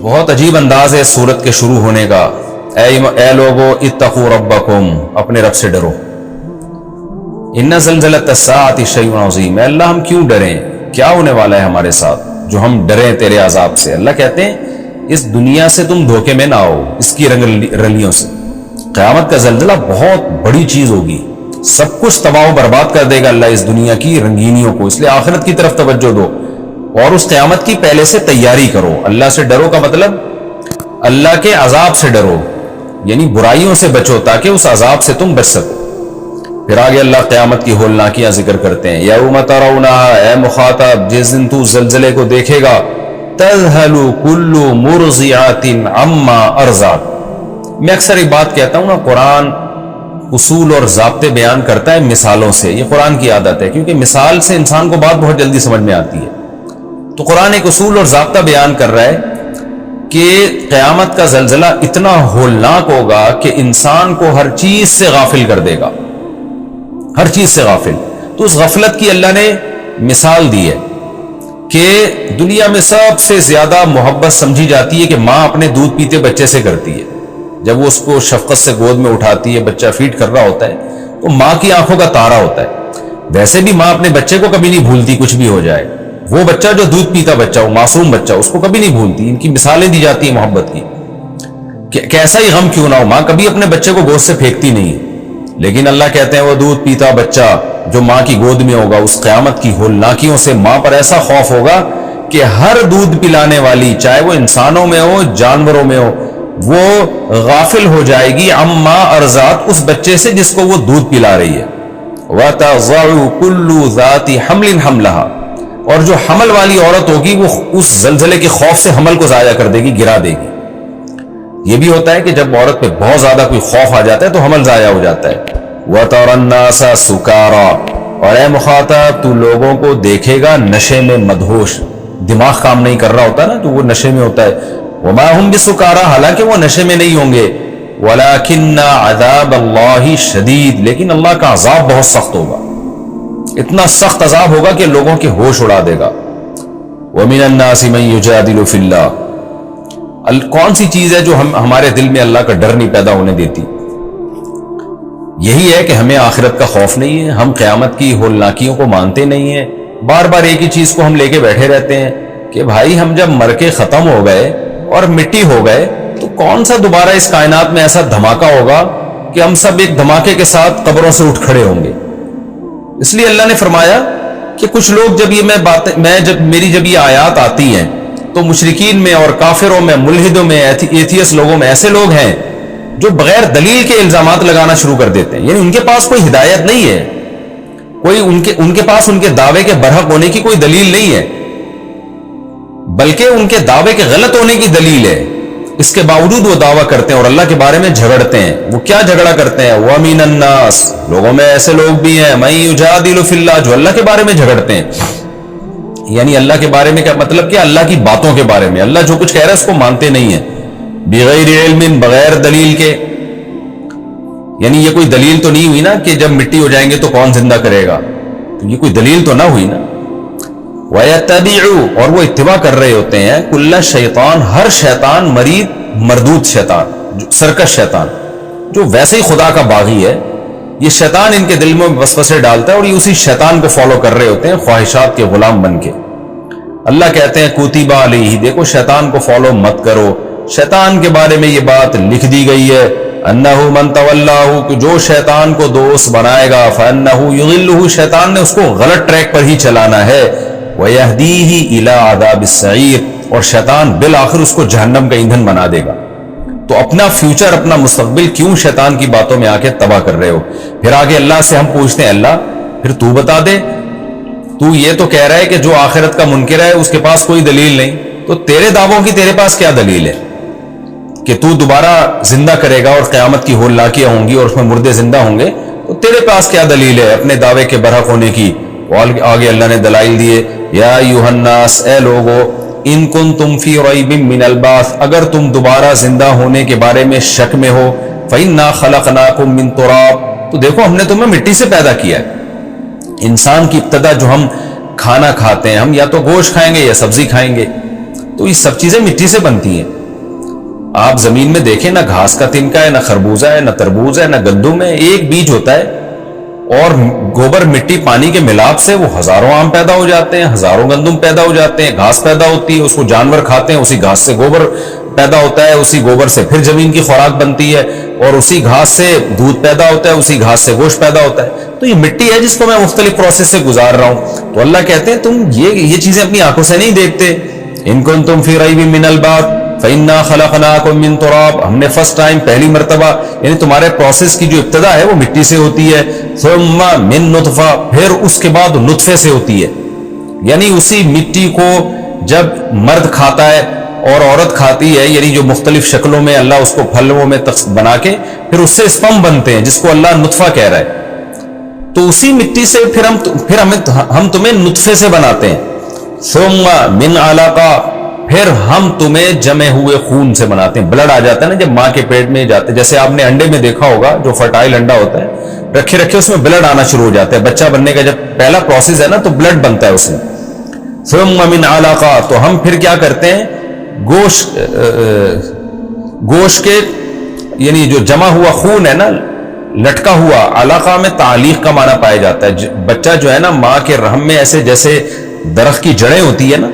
بہت عجیب انداز ہے سورت کے شروع ہونے کا. اے لوگو اتقوا ربکم، اپنے رب سے ڈرو. ان زلزلۃ الساعۃ شیء عظیم. اے اللہ ہم کیوں ڈریں، کیا ہونے والا ہے ہمارے ساتھ جو ہم ڈریں تیرے عذاب سے. اللہ کہتے ہیں اس دنیا سے تم دھوکے میں نہ آؤ، اس کی رنگ رلیوں سے. قیامت کا زلزلہ بہت بڑی چیز ہوگی، سب کچھ تباہ و برباد کر دے گا اللہ اس دنیا کی رنگینیوں کو. اس لیے آخرت کی طرف توجہ دو اور اس قیامت کی پہلے سے تیاری کرو. اللہ سے ڈرو کا مطلب اللہ کے عذاب سے ڈرو، یعنی برائیوں سے بچو تاکہ اس عذاب سے تم بچ سکو. پھر آگے اللہ قیامت کی ہولناکیاں ذکر کرتے ہیں. یوم ترونہا، اے مخاطب جس دن تو زلزلے کو دیکھے گا. تذہل کل مرضعۃ عما ارضعت. میں اکثر ایک بات کہتا ہوں نا، قرآن اصول اور ضابطے بیان کرتا ہے مثالوں سے. یہ قرآن کی عادت ہے کیونکہ مثال سے انسان کو بات بہت جلدی سمجھ میں آتی ہے. تو قرآن ایک اصول اور ضابطہ بیان کر رہا ہے کہ قیامت کا زلزلہ اتنا ہولناک ہوگا کہ انسان کو ہر چیز سے غافل کر دے گا، ہر چیز سے غافل. تو اس غفلت کی اللہ نے مثال دی ہے کہ دنیا میں سب سے زیادہ محبت سمجھی جاتی ہے کہ ماں اپنے دودھ پیتے بچے سے کرتی ہے. جب وہ اس کو شفقت سے گود میں اٹھاتی ہے، بچہ فیڈ کر رہا ہوتا ہے تو ماں کی آنکھوں کا تارا ہوتا ہے. ویسے بھی ماں اپنے بچے کو کبھی نہیں بھولتی، کچھ بھی ہو جائے. وہ بچہ جو دودھ پیتا بچہ ہو، معصوم بچہ، اس کو کبھی نہیں بھولتی. ان کی مثالیں دی جاتی ہیں محبت کی کہ کیسا ہی غم کیوں نہ ہو، ماں کبھی اپنے بچے کو گود سے پھینکتی نہیں. لیکن اللہ کہتے ہیں وہ دودھ پیتا بچہ جو ماں کی گود میں ہوگا، اس قیامت کی ہولناکیوں سے ماں پر ایسا خوف ہوگا کہ ہر دودھ پلانے والی، چاہے وہ انسانوں میں ہو جانوروں میں ہو، وہ غافل ہو جائے گی عما ارضعت، اس بچے سے جس کو وہ دودھ پلا رہی ہے. وَتَضَعُ كُلُّ ذَاتِ حَمْلٍ حَمْلَهَا. اور جو حمل والی عورت ہوگی وہ اس زلزلے کے خوف سے حمل کو ضائع کر دے گی، گرا دے گی. یہ بھی ہوتا ہے کہ جب عورت پہ بہت زیادہ کوئی خوف آ جاتا ہے تو حمل ضائع ہو جاتا ہے. وَتَرَى النَّاسَ سُكَارَى. اور اے مخاطب تو لوگوں کو دیکھے گا نشے میں مدہوش، دماغ کام نہیں کر رہا ہوتا نا، تو وہ نشے میں ہوتا ہے. وَمَا هُمْ بِسُكَارَى، حالانکہ وہ نشے میں نہیں ہوں گے. وَلَكِنَّ عَذَابَ اللَّهِ شَدِيد، لیکن اللہ کا عذاب بہت سخت ہوگا. اتنا سخت عذاب ہوگا کہ لوگوں کے ہوش اڑا دے گا. وَمِنَ النَّاسِ مَن يُجَادِلُ فِي اللَّهِ. کون سی چیز ہے جو ہمارے دل میں اللہ کا ڈر نہیں پیدا ہونے دیتی؟ یہی ہے کہ ہمیں آخرت کا خوف نہیں ہے، ہم قیامت کی ہولناکیوں کو مانتے نہیں ہیں. بار بار ایک ہی چیز کو ہم لے کے بیٹھے رہتے ہیں کہ بھائی ہم جب مر کے ختم ہو گئے اور مٹی ہو گئے تو کون سا دوبارہ اس کائنات میں ایسا دھماکہ ہوگا کہ ہم سب ایک دھماکے کے ساتھ قبروں سے اٹھ کھڑے ہوں گے. اس لیے اللہ نے فرمایا کہ کچھ لوگ جب جب یہ آیات آتی ہیں تو مشرکین میں اور کافروں میں، ملحدوں میں، ایتھیس لوگوں میں ایسے لوگ ہیں جو بغیر دلیل کے الزامات لگانا شروع کر دیتے ہیں. یعنی ان کے پاس کوئی ہدایت نہیں ہے، کوئی ان کے پاس ان کے دعوے کے برحق ہونے کی کوئی دلیل نہیں ہے، بلکہ ان کے دعوے کے غلط ہونے کی دلیل ہے. اس کے باوجود وہ دعویٰ کرتے ہیں اور اللہ کے بارے میں جھگڑتے ہیں. وہ کیا جھگڑا کرتے ہیں؟ وَمِنَ النَّاسِ، لوگوں میں ایسے لوگ بھی ہیں، مَن يُجَادِلُ فِي اللَّهِ، جو اللہ کے بارے میں جھگڑتے ہیں. یعنی اللہ کے بارے میں کیا مطلب؟ کہ اللہ کی باتوں کے بارے میں اللہ جو کچھ کہہ رہا ہے اس کو مانتے نہیں ہیں. بغیر علم، بغیر دلیل کے. یعنی یہ کوئی دلیل تو نہیں ہوئی نا کہ جب مٹی ہو جائیں گے تو کون زندہ کرے گا، تو یہ کوئی دلیل تو نہ ہوئی نا. وَيَتَّبِعُ، اور وہ اتباع کر رہے ہوتے ہیں، کُلَّ شیطان، ہر شیطان، مرید مردود شیطان، سرکش شیطان، جو ویسے ہی خدا کا باغی ہے. یہ شیطان ان کے دل میں وسوسے ڈالتا ہے اور یہ اسی شیطان کو فالو کر رہے ہوتے ہیں خواہشات کے غلام بن کے. اللہ کہتے ہیں کُتِبَ عَلَیہِ، دیکھو شیطان کو فالو مت کرو. شیطان کے بارے میں یہ بات لکھ دی گئی ہے، انہو من تولاہ، کہ جو شیطان کو دوست بنائے گا، فانہو یضلہ، شیطان نے اس کو غلط ٹریک پر ہی چلانا ہے. ویہدیہ الی عذاب السعیر، اور شیطان بالآخر اس کو جہنم کا ایندھن بنا دے گا. تو اپنا فیوچر، اپنا مستقبل کیوں شیطان کی باتوں میں آ کے تباہ کر رہے ہو؟ پھر آگے اللہ سے ہم پوچھتے ہیں اللہ پھر تو بتا دے، تو یہ تو کہہ رہا ہے کہ جو آخرت کا منکر ہے اس کے پاس کوئی دلیل نہیں، تو تیرے دعووں کی تیرے پاس کیا دلیل ہے کہ تو دوبارہ زندہ کرے گا اور قیامت کی ہولناکیاں ہوں گی اور اس میں مردے زندہ ہوں گے؟ تو تیرے پاس کیا دلیل ہے اپنے دعوے کے برحق ہونے کی؟ آگے اللہ نے دلائل دیے، یا ایھا الناس، اے لوگو، ان کنتم فی ریب من البعث، اگر تم دوبارہ زندہ ہونے کے بارے میں شک میں ہو، فإنا خلقناکم من تراب، تو دیکھو ہم نے تمہیں مٹی سے پیدا کیا ہے. انسان کی ابتدا جو ہم کھانا کھاتے ہیں، ہم یا تو گوشت کھائیں گے یا سبزی کھائیں گے، تو یہ سب چیزیں مٹی سے بنتی ہیں. آپ زمین میں دیکھیں نہ گھاس کا تنکا ہے، نہ خربوزہ ہے، نہ تربوز ہے، نہ گندم ہے، ایک بیج ہوتا ہے اور گوبر مٹی پانی کے ملاپ سے وہ ہزاروں آم پیدا ہو جاتے ہیں، ہزاروں گندم پیدا ہو جاتے ہیں، گھاس پیدا ہوتی ہے، اس کو جانور کھاتے ہیں، اسی گھاس سے گوبر پیدا ہوتا ہے، اسی گوبر سے پھر زمین کی خوراک بنتی ہے، اور اسی گھاس سے دودھ پیدا ہوتا ہے، اسی گھاس سے گوشت پیدا ہوتا ہے۔ تو یہ مٹی ہے جس کو میں مختلف پروسیس سے گزار رہا ہوں۔ تو اللہ کہتے ہیں تم یہ چیزیں اپنی آنکھوں سے نہیں دیکھتے۔ ان کنتم فی ریب من البعث فإنا خلقناکم من تراب، ہم نے فرسٹ ٹائم پہلی مرتبہ، یعنی تمہارے پروسیس کی جو ابتدا ہے وہ مٹی سے ہوتی ہے، ثم من نطفہ، پھر اس کے بعد نطفے سے ہوتی ہے، یعنی اسی مٹی کو جب مرد کھاتا ہے اور عورت کھاتی ہے، یعنی جو مختلف شکلوں میں اللہ اس کو پھلوں میں بنا کے پھر اس سے سپم بنتے ہیں جس کو اللہ نطفہ کہہ رہا ہے، تو اسی مٹی سے پھر ہم تمہیں نطفے سے بناتے ہیں، ثم من علقہ، پھر ہم تمہیں جمے ہوئے خون سے بناتے ہیں۔ بلڈ آ جاتا ہے نا جب ماں کے پیٹ میں جاتے، جیسے آپ نے انڈے میں دیکھا ہوگا جو فرٹائل انڈا ہوتا ہے، رکھے اس میں بلڈ آنا شروع ہو جاتا ہے، بچہ بننے کا جب پہلا پروسیس ہے نا تو بلڈ بنتا ہے اس میں۔ ثم من علقہ، تو ہم پھر کیا کرتے ہیں، گوشت کے یعنی جو جمع ہوا خون ہے نا، لٹکا ہوا، علاقہ میں تعلیق کا معنی پایا جاتا ہے، بچہ جو ہے نا ماں کے رحم میں ایسے جیسے درخت کی جڑیں ہوتی ہے نا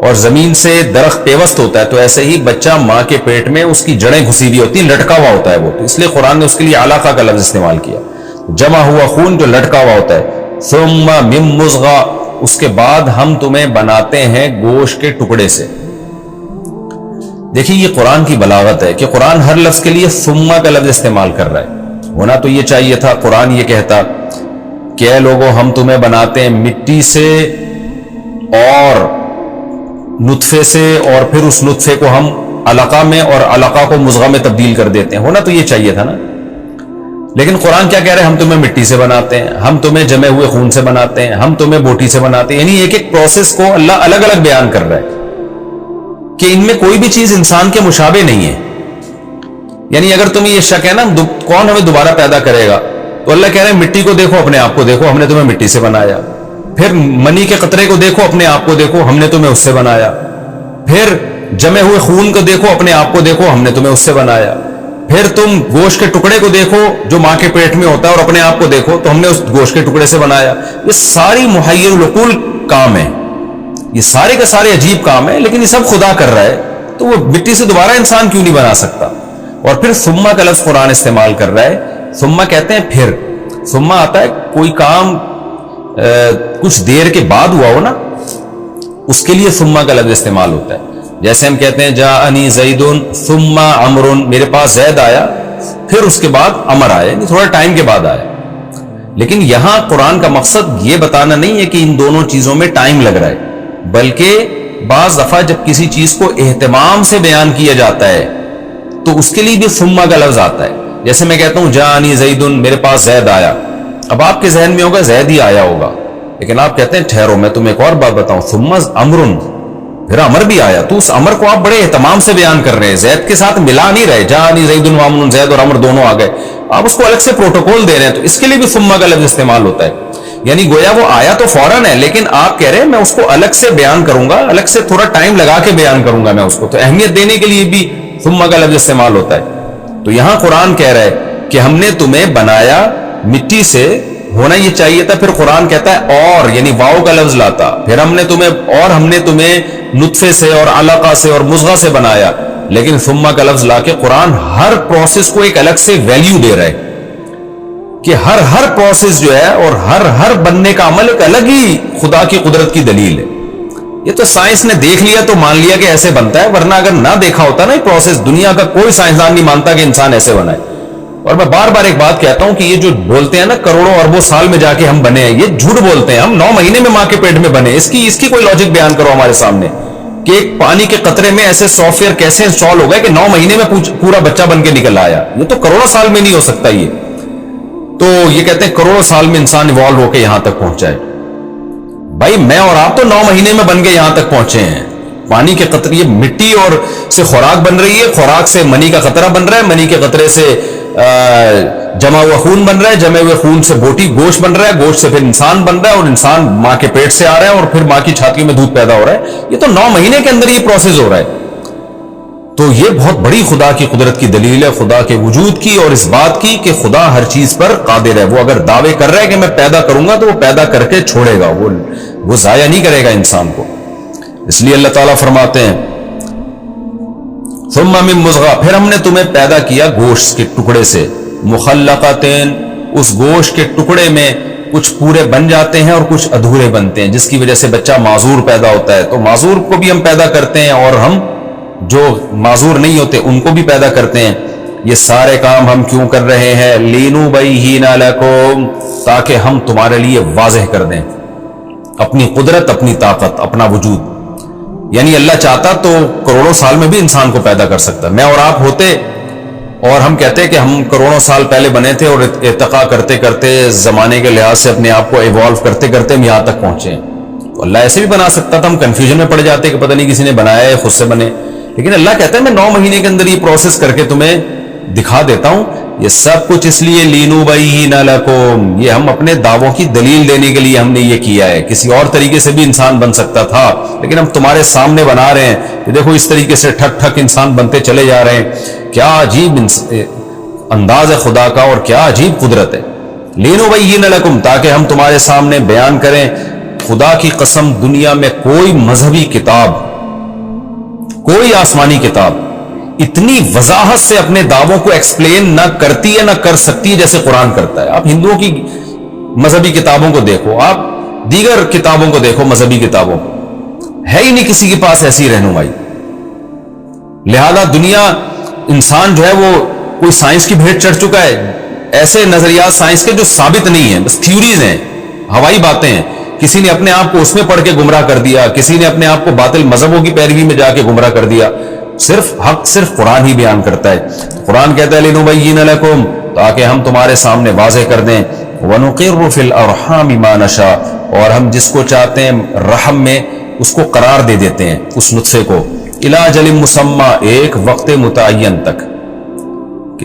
اور زمین سے درخت پیوست ہوتا ہے، تو ایسے ہی بچہ ماں کے پیٹ میں اس کی جڑیں گھسی ہوئی ہوتی ہیں، لٹکا ہوا ہوتا ہے وہ، تو اس لیے قرآن نے اس کے لیے علاقہ کا لفظ استعمال کیا، جمع ہوا خون جو لٹکا ہوا ہوتا ہے۔ ثم من مضغہ، اس کے بعد ہم تمہیں بناتے ہیں گوشت کے ٹکڑے سے۔ دیکھیے یہ قرآن کی بلاغت ہے کہ قرآن ہر لفظ کے لیے ثم کا لفظ استعمال کر رہا ہے۔ ہونا تو یہ چاہیے تھا قرآن یہ کہتا کہ اے لوگوں ہم تمہیں بناتے ہیں مٹی سے اور نطفے سے، اور پھر اس نطفے کو ہم علقہ میں اور علقہ کو مضغہ میں تبدیل کر دیتے ہیں۔ ہونا تو یہ چاہیے تھا نا، لیکن قرآن کیا کہہ رہے ہیں، ہم تمہیں مٹی سے بناتے ہیں، ہم تمہیں جمے ہوئے خون سے بناتے ہیں، ہم تمہیں بوٹی سے بناتے ہیں، یعنی ایک ایک پروسیس کو اللہ الگ الگ بیان کر رہا ہے کہ ان میں کوئی بھی چیز انسان کے مشابہ نہیں ہے۔ یعنی اگر تمہیں یہ شک ہے نا کون ہمیں دوبارہ پیدا کرے گا، تو اللہ کہہ رہے ہیں مٹی کو دیکھو، اپنے آپ کو دیکھو، ہم نے تمہیں مٹی سے بنایا، پھر منی کے قطرے کو دیکھو، اپنے آپ کو دیکھو، ہم نے تمہیں اس سے بنایا، پھر جمے ہوئے خون کو دیکھو، اپنے آپ کو دیکھو، ہم نے تمہیں اس سے بنایا، پھر تم گوشت کے ٹکڑے کو دیکھو جو ماں کے پیٹ میں ہوتا ہے اور اپنے آپ کو دیکھو تو ہم نے اس گوشت کے ٹکڑے سے بنایا۔ یہ ساری محیر العقول کام ہے، یہ سارے کا سارے عجیب کام ہے، لیکن یہ سب خدا کر رہا ہے، تو وہ مٹی سے دوبارہ انسان کیوں نہیں بنا سکتا؟ اور پھر ثم کا لفظ قرآن استعمال کر رہا ہے۔ ثم کہتے ہیں پھر، ثم آتا ہے کوئی کام کچھ دیر کے بعد ہوا ہو نا، اس کے لیے ثم کا لفظ استعمال ہوتا ہے۔ جیسے ہم کہتے ہیں جاءنی زید ثم عمر، میرے پاس زید آیا پھر اس کے بعد عمر آیا، یعنی تھوڑا ٹائم کے بعد آیا۔ لیکن یہاں قرآن کا مقصد یہ بتانا نہیں ہے کہ ان دونوں چیزوں میں ٹائم لگ رہا ہے، بلکہ بعض دفعہ جب کسی چیز کو اہتمام سے بیان کیا جاتا ہے تو اس کے لیے بھی ثم کا لفظ آتا ہے۔ جیسے میں کہتا ہوں جاءنی زید، میرے پاس زید آیا، اب آپ کے ذہن میں ہوگا زید ہی آیا ہوگا، لیکن آپ کہتے ہیں ٹھہرو میں تمہیں ایک اور بات بتاؤں، ثم امر، پھر امر بھی آیا، تو اس امر کو آپ بڑے اہتمام سے بیان کر رہے ہیں، زید کے ساتھ ملا نہیں رہے، جاءنی زید و عمر، زید اور امر دونوں آ گئے، آپ اس کو الگ سے پروٹوکول دے رہے ہیں، تو اس کے لیے بھی ثم کا لفظ استعمال ہوتا ہے۔ یعنی گویا وہ آیا تو فوراً ہے، لیکن آپ کہہ رہے ہیں میں اس کو الگ سے بیان کروں گا، الگ سے تھوڑا ٹائم لگا کے بیان کروں گا میں اس کو، تو اہمیت دینے کے لیے بھی ثم کا لفظ استعمال ہوتا ہے۔ تو یہاں قرآن کہہ رہا ہے کہ ہم نے تمہیں بنایا مٹی سے، ہونا یہ چاہیے تھا، پھر قرآن کہتا ہے اور، یعنی واو کا لفظ لاتا، پھر ہم نے تمہیں نطفے سے اور علقہ سے اور مضغہ سے بنایا، لیکن ثم کا لفظ لا کے قرآن ہر پروسیس کو ایک الگ سے ویلیو دے رہا ہے کہ ہر پروسیس جو ہے اور ہر بننے کا عمل ایک الگ ہی خدا کی قدرت کی دلیل ہے۔ یہ تو سائنس نے دیکھ لیا تو مان لیا کہ ایسے بنتا ہے، ورنہ اگر نہ دیکھا ہوتا نا یہ پروسیس، دنیا کا کوئی سائنسدان نہیں مانتا کہ انسان ایسے بنا ہے۔ اور میں بار بار ایک بات کہتا ہوں کہ یہ جو بولتے ہیں نا کروڑوں اربوں سال میں جا کے ہم بنے ہیں، یہ جھوٹ بولتے ہیں، ہم 9 مہینے میں ماں کے پیٹ میں بنے، اس کی کوئی لاجک بیان کرو ہمارے سامنے کہ ایک پانی کے قطرے میں ایسے سافٹ ویئر کیسے انسٹال ہو گئے کہ 9 مہینے میں پورا بچہ بن کے نکل آیا، یہ تو کروڑوں سال میں نہیں ہو سکتا۔ یہ تو یہ کہتے ہیں کروڑوں سال میں انسان ایوالو ہو کے یہاں تک پہنچا ہے۔ بھائی میں اور آپ تو 9 مہینے میں بن کے یہاں تک پہنچے ہیں، پانی کے قطرے، یہ مٹی اور سے خوراک بن رہی ہے، خوراک سے منی کا قطرہ بن رہا ہے، منی کے قطرے سے جمع ہوا خون بن رہا ہے، جمع ہوئے خون سے بوٹی گوشت بن رہا ہے، گوشت سے پھر انسان بن رہا ہے، اور انسان ماں کے پیٹ سے آ رہا ہے اور پھر ماں کی چھاتی میں دودھ پیدا ہو رہا ہے۔ یہ تو 9 مہینے کے اندر یہ پروسیس ہو رہا ہے۔ تو یہ بہت بڑی خدا کی قدرت کی دلیل ہے، خدا کے وجود کی اور اس بات کی کہ خدا ہر چیز پر قادر ہے۔ وہ اگر دعوے کر رہا ہے کہ میں پیدا کروں گا تو وہ پیدا کر کے چھوڑے گا، وہ ضائع نہیں کرے گا انسان کو۔ اس لیے اللہ تعالیٰ فرماتے ہیں ثم من مضغہ، پھر ہم نے تمہیں پیدا کیا گوشت کے ٹکڑے سے، مخلقتین، اس گوشت کے ٹکڑے میں کچھ پورے بن جاتے ہیں اور کچھ ادھورے بنتے ہیں، جس کی وجہ سے بچہ معذور پیدا ہوتا ہے۔ تو معذور کو بھی ہم پیدا کرتے ہیں اور ہم جو معذور نہیں ہوتے ان کو بھی پیدا کرتے ہیں۔ یہ سارے کام ہم کیوں کر رہے ہیں؟ لِنُبَيِّنَ لَكُمْ، تاکہ ہم تمہارے لیے واضح کر دیں اپنی قدرت، اپنی طاقت، اپنا وجود۔ یعنی اللہ چاہتا تو کروڑوں سال میں بھی انسان کو پیدا کر سکتا۔ میں اور آپ ہوتے اور ہم کہتے کہ ہم کروڑوں سال پہلے بنے تھے اور ارتقا کرتے کرتے زمانے کے لحاظ سے اپنے آپ کو ایوالو کرتے کرتے ہم یہاں تک پہنچے ہیں۔ تو اللہ ایسے بھی بنا سکتا تھا، ہم کنفیوژن میں پڑ جاتے کہ پتہ نہیں کسی نے بنایا ہے، خود سے بنے۔ لیکن اللہ کہتا ہے میں 9 مہینے کے اندر یہ پروسیس کر کے تمہیں دکھا دیتا ہوں۔ یہ سب کچھ اس لیے لِنُبَيِّنَ لَكُمْ، یہ ہم اپنے دعووں کی دلیل دینے کے لیے ہم نے یہ کیا ہے۔ کسی اور طریقے سے بھی انسان بن سکتا تھا، لیکن ہم تمہارے سامنے بنا رہے ہیں کہ دیکھو اس طریقے سے ٹھک ٹھک انسان بنتے چلے جا رہے ہیں۔ کیا عجیب انداز ہے خدا کا اور کیا عجیب قدرت ہے۔ لِنُبَيِّنَ لَكُمْ، تاکہ ہم تمہارے سامنے بیان کریں۔ خدا کی قسم، دنیا میں کوئی مذہبی کتاب، کوئی آسمانی کتاب اتنی وضاحت سے اپنے دعووں کو ایکسپلین نہ کرتی ہے، نہ کر سکتی ہے جیسے قرآن کرتا ہے۔ آپ ہندوؤں کی مذہبی کتابوں کو دیکھو، آپ دیگر کتابوں کو دیکھو، مذہبی کتابوں، ہے ہی نہیں کسی کے پاس ایسی رہنمائی۔ لہذا دنیا، انسان جو ہے وہ کوئی سائنس کی بھیٹ چڑھ چکا ہے، ایسے نظریات سائنس کے جو ثابت نہیں ہیں، بس تھیوریز ہیں، ہوائی باتیں ہیں۔ کسی نے اپنے آپ کو اس میں پڑھ کے گمراہ کر دیا، کسی نے اپنے آپ کو باطل مذہبوں کی پیروی میں جا کے گمراہ کر دیا۔ صرف حق صرف قرآن ہی بیان کرتا ہے۔ قرآن کہتا ہے لِنُبَيِّنَ لَكُمْ، تاکہ ہم تمہارے سامنے واضح کر دیں۔ وَنُقِرُّ فِي الْأَرْحَامِ مَا نَشَاءُ، اور ہم جس کو چاہتے ہیں رحم میں اس کو قرار دے دیتے ہیں، اس نطفے کو، إِلَىٰ أَجَلٍ مُّسَمًّى، ایک وقت متعین تک،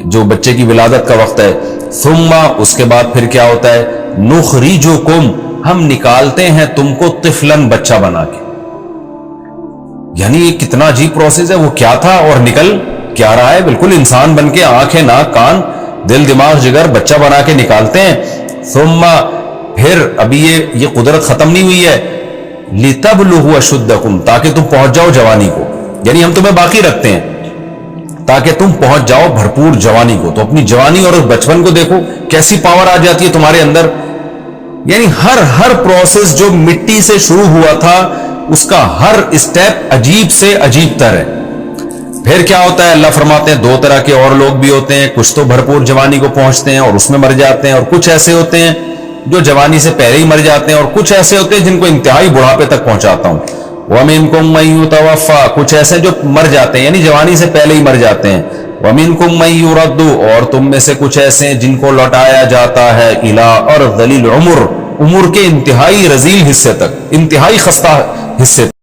جو بچے کی ولادت کا وقت ہے۔ ثم، اس کے بعد پھر کیا ہوتا ہے؟ نُخْرِجُكُمْ، ہم نکالتے ہیں تم کو طفلاً، بچہ بنا کے۔ یعنی یہ کتنا عجیب پروسیس ہے۔ وہ کیا تھا اور نکل کیا رہا ہے؟ بالکل انسان بن کے، آنکھیں، ناک، کان، دل، دماغ، جگر، بچہ بنا کے نکالتے ہیں۔ ثم، پھر ابھی یہ قدرت ختم نہیں ہوئی ہے۔ لِتَبْلُغُوا أَشُدَّكُمْ، تاکہ تم پہنچ جاؤ جوانی کو۔ یعنی ہم تمہیں باقی رکھتے ہیں تاکہ تم پہنچ جاؤ بھرپور جوانی کو۔ تو اپنی جوانی اور بچپن کو دیکھو کیسی پاور آ جاتی ہے تمہارے اندر۔ یعنی ہر پروسیس جو مٹی سے شروع ہوا تھا، اس کا ہر اسٹیپ عجیب سے عجیب تر ہے۔ پھر کیا ہوتا ہے؟ اللہ فرماتے ہیں 2 طرح کے اور لوگ بھی ہوتے ہیں، کچھ تو بھرپور جوانی کو پہنچتے ہیں اور اس میں مر جاتے ہیں، اور کچھ ایسے ہوتے ہیں جو جوانی سے پہلے ہی مر جاتے ہیں، اور کچھ ایسے ہوتے ہیں جن کو انتہائی بڑھاپے تک پہنچاتا ہوں۔ وَمِنْكُمْ مَن يُتَوَفَّى، کچھ ایسے جو مر جاتے ہیں، یعنی جوانی سے پہلے ہی مر جاتے ہیں۔ وَمِنْكُمْ مَن يُرَدُّ، اور تم میں سے کچھ ایسے ہیں جن کو لوٹایا جاتا ہے إِلَىٰ أَرْذَلِ الْعُمُرِ، عمر کے انتہائی رذیل حصے تک، انتہائی خستہ حصے تک۔